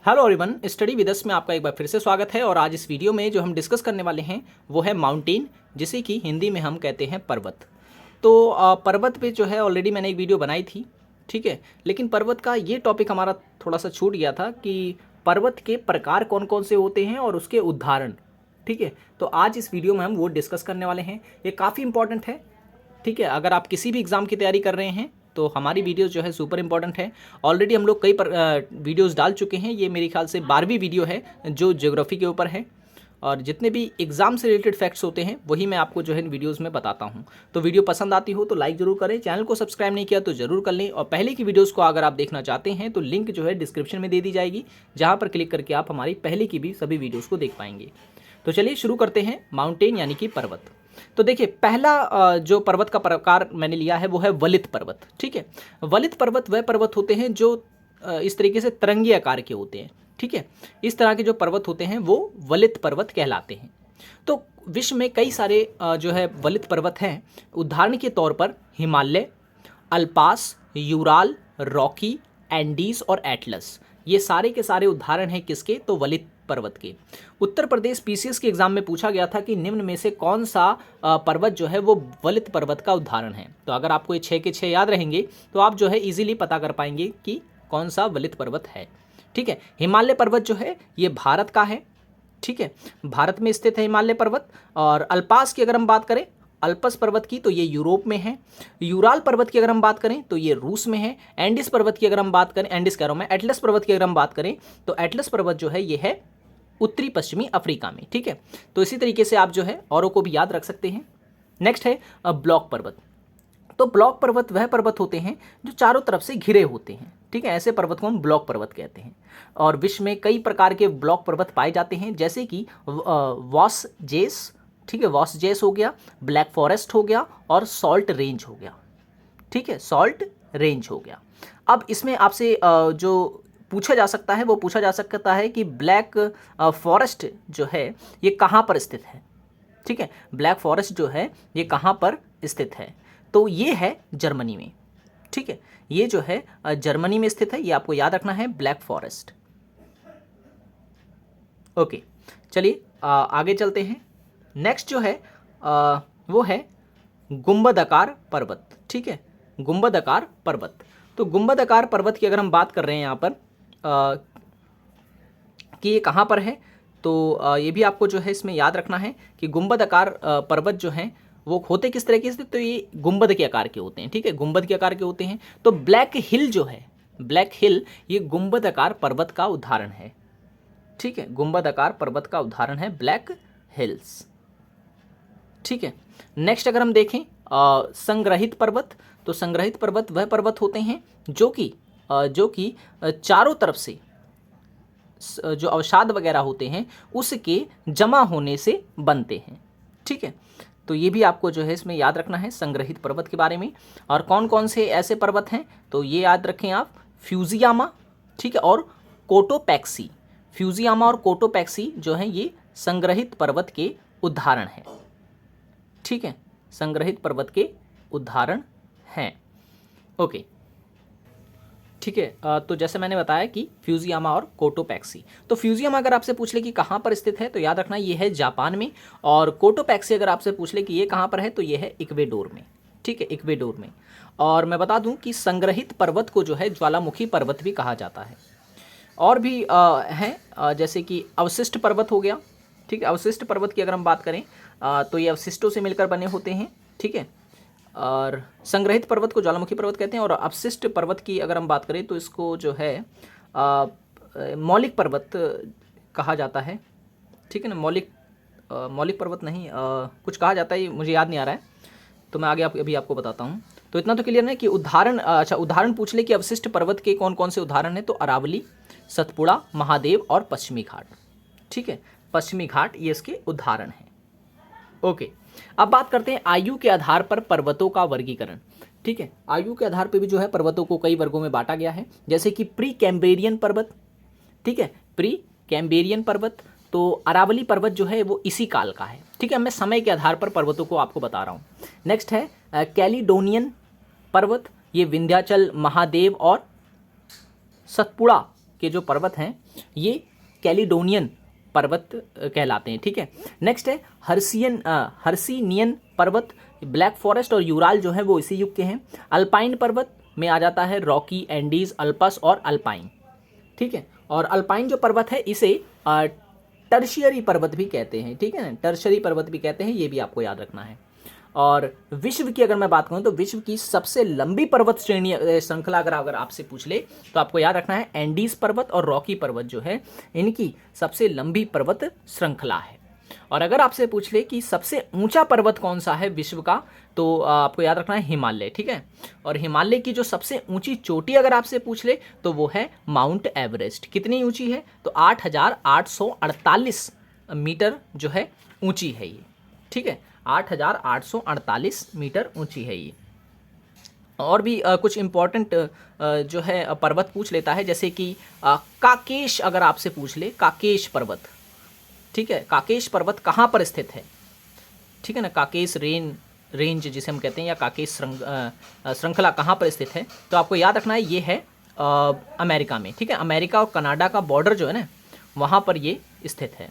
Hello everyone, study with us में आपका एक बार फिर से स्वागत है। और आज इस वीडियो में जो हम डिस्कस करने वाले हैं वो है माउंटेन, जिसे कि हिंदी में हम कहते हैं पर्वत। तो पर्वत पे जो है ऑलरेडी मैंने एक वीडियो बनाई थी, ठीक है। लेकिन पर्वत का ये टॉपिक हमारा थोड़ा सा छूट गया था कि पर्वत के प्रकार कौन कौन से होते हैं और उसके उदाहरण, ठीक है। तो आज इस वीडियो में हम वो डिस्कस करने वाले हैं। ये काफ़ी इंपॉर्टेंट है, ठीक है। अगर आप किसी भी एग्ज़ाम की तैयारी कर रहे हैं तो हमारी वीडियो जो है सुपर इंपॉर्टेंट है। ऑलरेडी हम लोग कई वीडियोस डाल चुके हैं। ये मेरे ख्याल से 12वीं वीडियो है जो ज्योग्राफी के ऊपर है, और जितने भी एग्ज़ाम से रिलेटेड फैक्ट्स होते हैं वही मैं आपको जो है इन वीडियोस में बताता हूं। तो वीडियो पसंद आती हो तो लाइक ज़रूर करें, चैनल को सब्सक्राइब नहीं किया तो ज़रूर कर लें, और पहले की वीडियोज़ को अगर आप देखना चाहते हैं तो लिंक जो है डिस्क्रिप्शन में दे दी जाएगी, जहाँ पर क्लिक करके आप हमारी पहले की भी सभी वीडियोज़ को देख पाएंगे। तो चलिए शुरू करते हैं। माउंटेन यानी कि पर्वत। तो देखिए, पहला जो पर्वत का प्रकार मैंने लिया है वो है वलित पर्वत, ठीक है। वलित पर्वत वह पर्वत होते हैं जो इस तरीके से तरंगी आकार के होते हैं, ठीक है। इस तरह के जो पर्वत होते हैं वो वलित पर्वत कहलाते हैं। तो विश्व में कई सारे जो है वलित पर्वत हैं। उदाहरण के तौर पर हिमालय, अल्पास, यूराल, रॉकी, एंडीज और एटलस, ये सारे के सारे उदाहरण हैं किसके? तो वलित पर्वत के। उत्तर प्रदेश पीसीएस के एग्जाम में पूछा गया था कि निम्न में से कौन सा पर्वत जो है वो वलित पर्वत का उदाहरण है। तो अगर आपको ये 6 के 6 याद रहेंगे तो आप जो है इजीली पता कर पाएंगे कि कौन सा वलित पर्वत है, ठीक है। हिमालय पर्वत जो है ये भारत का है, ठीक है, भारत में स्थित है हिमालय पर्वत। और अल्पास की अगर हम बात करें, अल्पस पर्वत की, तो ये यूरोप में है। यूराल पर्वत की अगर हम बात करें तो ये रूस में है। एंडिस पर्वत की अगर हम बात करें, एंडिस कह रहा हूं मैं, एटलस पर्वत की अगर हम बात करें तो एटलस पर्वत जो है ये है उत्तरी पश्चिमी अफ्रीका में, ठीक है। तो इसी तरीके से आप जो है औरों को भी याद रख सकते हैं। नेक्स्ट है ब्लॉक पर्वत। तो ब्लॉक पर्वत वह पर्वत होते हैं जो चारों तरफ से घिरे होते हैं, ठीक है। ऐसे पर्वत को हम ब्लॉक पर्वत कहते हैं। और विश्व में कई प्रकार के ब्लॉक पर्वत पाए जाते हैं, जैसे कि वॉस जेस, ठीक है, वॉस जेस हो गया, ब्लैक फॉरेस्ट हो गया और सॉल्ट रेंज हो गया, ठीक है, सॉल्ट रेंज हो गया। अब इसमें आपसे जो पूछा जा सकता है वो पूछा जा सकता है कि ब्लैक फॉरेस्ट जो है ये कहाँ पर स्थित है, ठीक है। ब्लैक फॉरेस्ट जो है ये कहाँ पर स्थित है? तो ये है जर्मनी में, ठीक है। ये जो है जर्मनी में स्थित है, ये आपको याद रखना है, ब्लैक फॉरेस्ट। ओके, चलिए आगे चलते हैं। नेक्स्ट जो है वो है गुंबदाकार पर्वत, ठीक है, गुंबदाकार पर्वत। तो गुंबदाकार पर्वत की अगर हम बात कर रहे हैं यहाँ पर कि ये कहाँ पर है, तो ये भी आपको जो है इसमें याद रखना है कि गुंबदाकार पर्वत जो हैं वो होते किस तरह के से, तो ये गुंबद के आकार के होते हैं, ठीक है, गुंबद के आकार के होते हैं। तो ब्लैक हिल जो है, ब्लैक हिल ये गुंबदाकार पर्वत का उदाहरण है, ठीक है, गुंबदाकार पर्वत का उदाहरण है ब्लैक हिल्स, ठीक है। नेक्स्ट अगर हम देखें संग्रहित पर्वत, तो संग्रहित पर्वत वह पर्वत होते हैं जो कि चारों तरफ से जो अवसाद वगैरह होते हैं उसके जमा होने से बनते हैं, ठीक है। तो ये भी आपको जो है इसमें याद रखना है संग्रहित पर्वत के बारे में। और कौन कौन से ऐसे पर्वत हैं, तो ये याद रखें आप, फ्यूजियामा, ठीक है, और कोटोपैक्सी। फ्यूजियामा और कोटोपैक्सी जो हैं ये संग्रहित पर्वत के उदाहरण हैं, ठीक है, संग्रहित पर्वत के उदाहरण हैं। ओके, ठीक है। तो जैसे मैंने बताया कि फ्यूजियामा और कोटोपैक्सी। तो फ्यूजियामा अगर आपसे पूछ ले कि कहाँ पर स्थित है तो याद रखना ये है जापान में, और कोटोपैक्सी अगर आपसे पूछ ले कि ये कहाँ पर है तो ये है इक्वेडोर में, ठीक है, इक्वेडोर में। और मैं बता दूं कि संग्रहित पर्वत को जो है ज्वालामुखी पर्वत भी कहा जाता है। और भी हैं जैसे कि अवशिष्ट पर्वत हो गया, ठीक है। अवशिष्ट पर्वत की अगर हम बात करें तो ये अवशिष्टों से मिलकर बने होते हैं, ठीक है। और संग्रहित पर्वत को ज्वालामुखी पर्वत कहते हैं। और अवशिष्ट पर्वत की अगर हम बात करें तो इसको जो है मौलिक पर्वत कहा जाता है, ठीक है ना। मौलिक पर्वत नहीं, कुछ कहा जाता है, मुझे याद नहीं आ रहा है, तो मैं आगे अभी आपको बताता हूँ। तो इतना तो क्लियर है कि उदाहरण, अच्छा उदाहरण पूछ ले कि अवशिष्ट पर्वत के कौन कौन से उदाहरण हैं, तो अरावली, सतपुड़ा, महादेव और पश्चिमी घाट, ठीक है, पश्चिमी घाट ये इसके उदाहरण हैं। ओके, अब बात करते हैं आयु के आधार पर पर्वतों का वर्गीकरण, ठीक है। आयु के आधार पर भी जो है पर्वतों को कई वर्गों में बांटा गया है, जैसे कि प्री कैम्ब्रियन पर्वत, ठीक है, प्री कैम्ब्रियन पर्वत। तो अरावली पर्वत जो है वो इसी काल का है, ठीक है। मैं समय के आधार पर पर्वतों को आपको बता रहा हूँ। नेक्स्ट है कैलिडोनियन पर्वत, ये विंध्याचल, महादेव और सतपुड़ा के जो पर्वत हैं ये कैलिडोनियन पर्वत कहलाते हैं। ठीक है, नेक्स्ट है हर्सिनियन पर्वत, ब्लैक फॉरेस्ट और यूराल जो है वो इसी युग के हैं। अल्पाइन पर्वत में आ जाता है रॉकी, एंडीज, अल्पस और अल्पाइन। ठीक है, और अल्पाइन जो पर्वत है इसे टर्शियरी पर्वत भी कहते हैं। ठीक है ना, टर्शियरी पर्वत भी कहते हैं, ये भी आपको याद रखना है। और विश्व की अगर मैं बात करूं तो विश्व की सबसे लंबी पर्वत श्रेणी श्रृंखला अगर आपसे पूछ ले तो आपको याद रखना है एंडीज पर्वत और रॉकी पर्वत जो है इनकी सबसे लंबी पर्वत श्रृंखला है। और अगर आपसे पूछ ले कि सबसे ऊंचा पर्वत कौन सा है विश्व का तो आपको याद रखना है हिमालय। ठीक है, और हिमालय की जो सबसे ऊंची चोटी अगर आपसे पूछ ले तो वो है माउंट एवरेस्ट। कितनी ऊंची है तो 8,848 मीटर जो है ऊंची है ये। ठीक है, 8,848 मीटर ऊंची है ये। और भी कुछ इम्पोर्टेंट जो है पर्वत पूछ लेता है, जैसे कि काकेश अगर आपसे पूछ ले, काकेश पर्वत। ठीक है, काकेश पर्वत कहाँ पर स्थित है? ठीक है ना, काकेश रेंज जिसे हम कहते हैं या काकेश श्रृंखला कहाँ पर स्थित है तो आपको याद रखना है ये है अमेरिका में। ठीक है, अमेरिका और कनाडा का बॉर्डर जो है ना वहाँ पर ये स्थित है।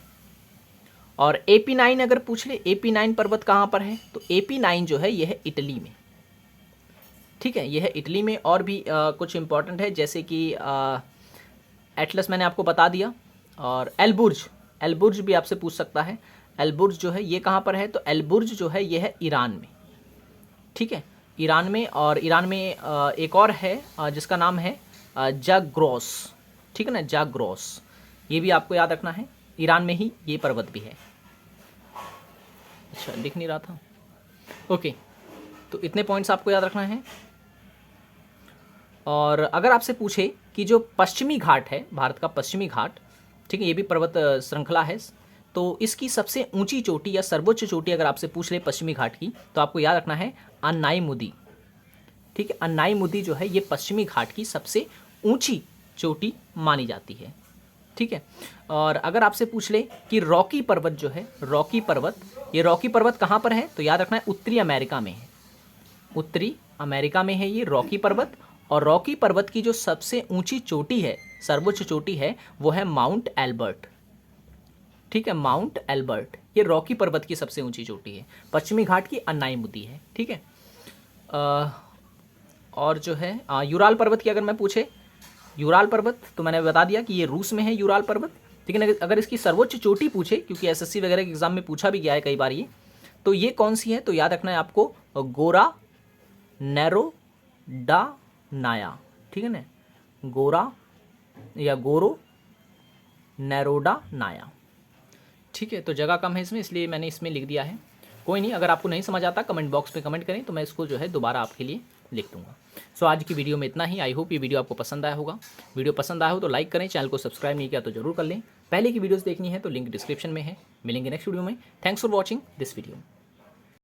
और AP9 अगर पूछ ले, AP9 पर्वत कहाँ पर है तो AP9 जो है यह है इटली में। ठीक है, यह है इटली में। और भी कुछ इंपॉर्टेंट है जैसे कि एटलस मैंने आपको बता दिया। और एलबुर्ज भी आपसे पूछ सकता है। एलबुर्ज जो है ये कहाँ पर है तो एलबुर्ज जो है ये है ईरान में। ठीक है, ईरान में। और ईरान में एक और है जिसका नाम है जाग्रोस। ठीक है ना, जाग्रोस, ये भी आपको याद रखना है, ईरान में ही ये पर्वत भी है। अच्छा, दिख नहीं रहा था। ओके, तो इतने पॉइंट्स आपको याद रखना है। और अगर आपसे पूछे कि जो पश्चिमी घाट है, भारत का पश्चिमी घाट, ठीक है, ये भी पर्वत श्रृंखला है, तो इसकी सबसे ऊंची चोटी या सर्वोच्च चोटी अगर आपसे पूछ ले पश्चिमी घाट की तो आपको याद रखना है अन्नाईमुदी। ठीक है, अन्नाईमुदी जो है ये पश्चिमी घाट की सबसे ऊंची चोटी मानी जाती है। ठीक है, और अगर आपसे पूछ ले कि रॉकी पर्वत जो है, रॉकी पर्वत, ये रॉकी पर्वत कहाँ पर है तो याद रखना है उत्तरी अमेरिका में है। उत्तरी अमेरिका में है ये रॉकी पर्वत। और रॉकी पर्वत की जो सबसे ऊंची चोटी है, सर्वोच्च चोटी है, वो है माउंट एल्बर्ट। ठीक है, माउंट एल्बर्ट ये रॉकी पर्वत की सबसे ऊंची चोटी है। पश्चिमी घाट की अन्नाईमुदी है। ठीक है, और जो है यूराल पर्वत की अगर मैं पूछे, यूराल पर्वत तो मैंने बता दिया कि ये रूस में है यूराल पर्वत। ठीक है, अगर इसकी सर्वोच्च चोटी पूछे, क्योंकि SSC वगैरह के एग्जाम में पूछा भी गया है कई बार ये, तो ये कौन सी है तो याद रखना है आपको गोरा नेरोडा नाया। ठीक है ना, गोरा या गोरो नेरोडा नाया। ठीक है, तो जगह कम है इसमें इसलिए मैंने इसमें लिख दिया है। कोई नहीं, अगर आपको नहीं समझ आता कमेंट बॉक्स में कमेंट करें तो मैं इसको जो है दोबारा आपके लिए लिख दूंगा। सो आज की वीडियो में इतना ही। आई होप ये वीडियो आपको पसंद आया होगा। वीडियो पसंद आया हो तो लाइक करें, चैनल को सब्सक्राइब नहीं किया तो जरूर कर लें। पहले की वीडियोस देखनी है तो लिंक डिस्क्रिप्शन में है। मिलेंगे नेक्स्ट वीडियो में। Thanks for watching this video.